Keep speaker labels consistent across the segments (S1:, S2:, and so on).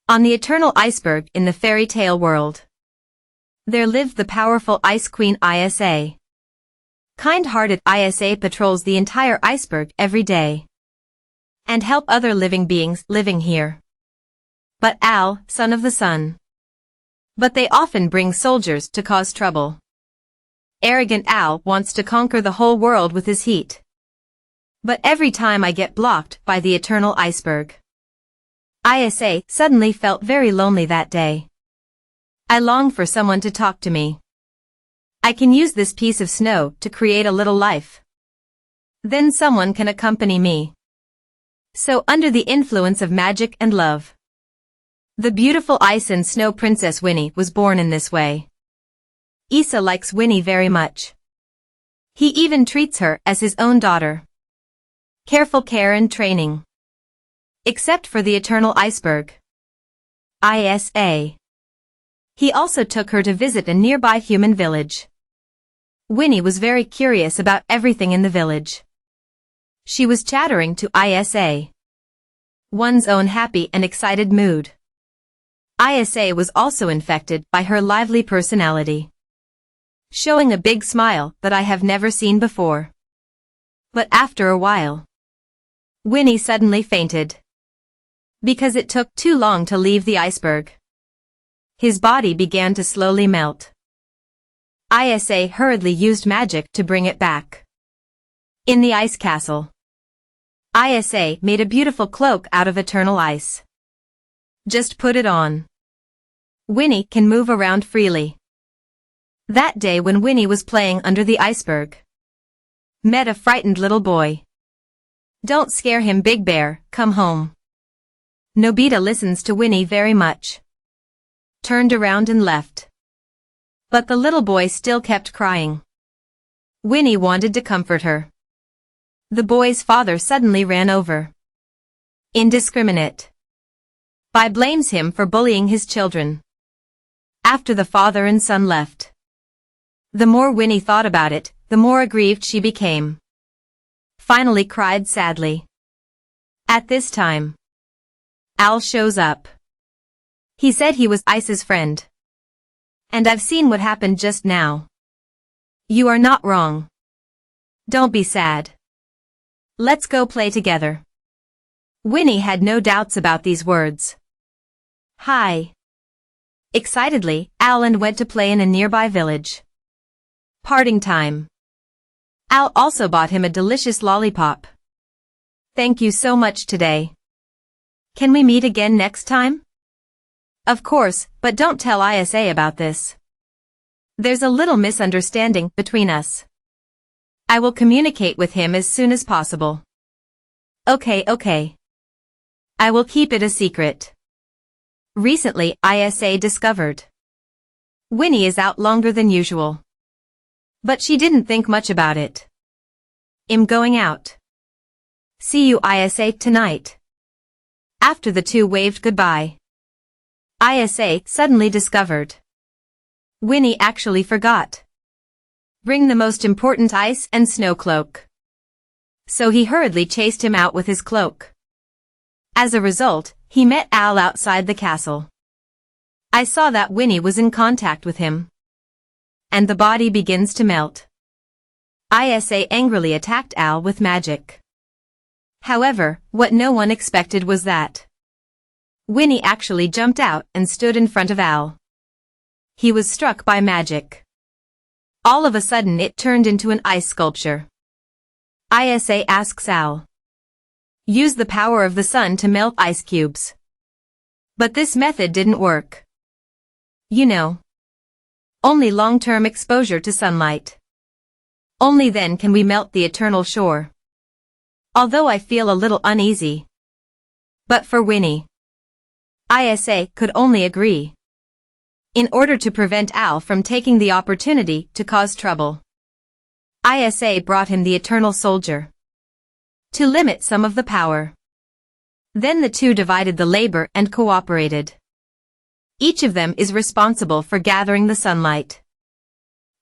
S1: On the eternal iceberg in the fairy tale world, there lived the powerful Ice Queen Isa. Kind-hearted Isa patrols the entire iceberg every day and help other living beings living here. But Al, son of the sun. But they often bring soldiers to cause trouble. Arrogant Al wants to conquer the whole world with his heat. But every time I get blocked by the eternal iceberg. Isa suddenly felt very lonely that day. I long for someone to talk to me. I can use this piece of snow to create a little life. Then someone can accompany me. So under the influence of magic and love, the beautiful ice and snow princess Winnie was born in this way. Isa likes Winnie very much. He even treats her as his own daughter. Careful care and training. Except for the eternal iceberg. Isa. He also took her to visit a nearby human village. Winnie was very curious about everything in the village. She was chattering to Isa. One's own happy and excited mood. Isa was also infected by her lively personality, showing a big smile that I have never seen before. But after a while, Winnie suddenly fainted. Because it took too long to leave the iceberg. His body began to slowly melt. Isa hurriedly used magic to bring it back. In the ice castle, Isa made a beautiful cloak out of eternal ice. Just put it on. Winnie can move around freely. That day when Winnie was playing under the iceberg, met a frightened little boy. Don't scare him, Big Bear, come home. Nobita listens to Winnie very much. Turned around and left. But the little boy still kept crying. Winnie wanted to comfort her. The boy's father suddenly ran over. Indiscriminate. Blames him for bullying his children. After the father and son left, the more Winnie thought about it, the more aggrieved she became. Finally cried sadly. At this time, Al shows up. He said he was Isa's friend. And I've seen what happened just now. You are not wrong. Don't be sad. Let's go play together. Winnie had no doubts about these words. Hi. Excitedly, Al went to play in a nearby village. Parting time. Al also bought him a delicious lollipop. Thank you so much today. Can we meet again next time? Of course, but don't tell Isa about this. There's a little misunderstanding between us. I will communicate with him as soon as possible. Okay. I will keep it a secret. Recently, Isa discovered Winnie is out longer than usual. But she didn't think much about it. I'm going out. See you, Isa, tonight. After the two waved goodbye, Isa suddenly discovered Winnie actually forgot. Bring the most important ice and snow cloak. So he hurriedly chased him out with his cloak. As a result, he met Al outside the castle. I saw that Winnie was in contact with him. And the body begins to melt. Isa angrily attacked Al with magic. However, what no one expected was that Winnie actually jumped out and stood in front of Al. He was struck by magic. All of a sudden it turned into an ice sculpture. Isa asks Al. Use the power of the sun to melt ice cubes. But this method didn't work. You know. Only long-term exposure to sunlight. Only then can we melt the eternal shore. Although I feel a little uneasy. But for Winnie, Isa could only agree. In order to prevent Al from taking the opportunity to cause trouble, Isa brought him the eternal soldier to limit some of the power. Then the two divided the labor and cooperated. Each of them is responsible for gathering the sunlight.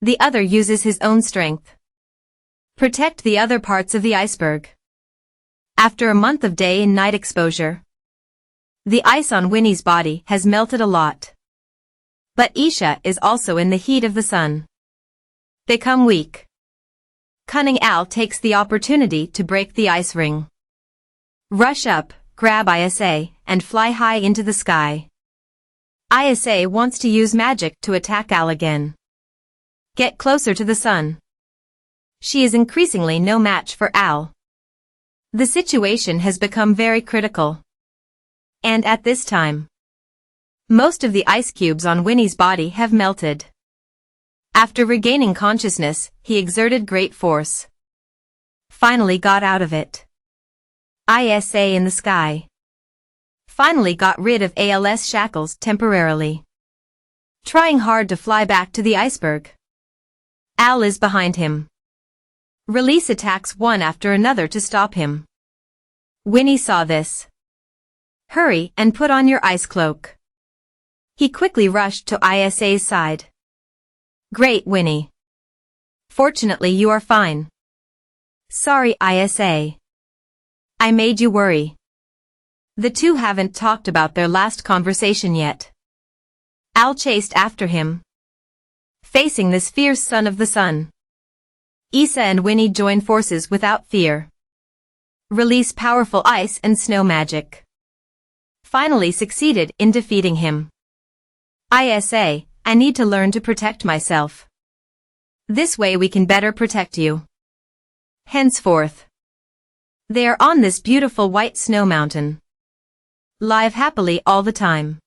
S1: The other uses his own strength. Protect the other parts of the iceberg. After a month of day and night exposure, The ice on Winnie's body has melted a lot. But Isha is also in the heat of the sun. Become weak. Cunning Al takes the opportunity to break the ice ring. Rush up, grab Isa, and fly high into the sky. Isa wants to use magic to attack Al again. Get closer to the sun. She is increasingly no match for Al. The situation has become very critical. And at this time, most of the ice cubes on Winnie's body have melted. After regaining consciousness, he exerted great force. Finally got out of it. Isa in the sky. Finally got rid of Al's shackles temporarily. Trying hard to fly back to the iceberg. Al is behind him. Release attacks one after another to stop him. Winnie saw this. Hurry and put on your ice cloak. He quickly rushed to Isa's side. Great, Winnie. Fortunately you are fine. Sorry, Isa. I made you worry. The two haven't talked about their last conversation yet. Al chased after him. Facing this fierce son of the sun. Isa and Winnie join forces without fear. Release powerful ice and snow magic. Finally succeeded in defeating him. Isa, I need to learn to protect myself. This way we can better protect you. Henceforth. They are on this beautiful white snow mountain. Live happily all the time.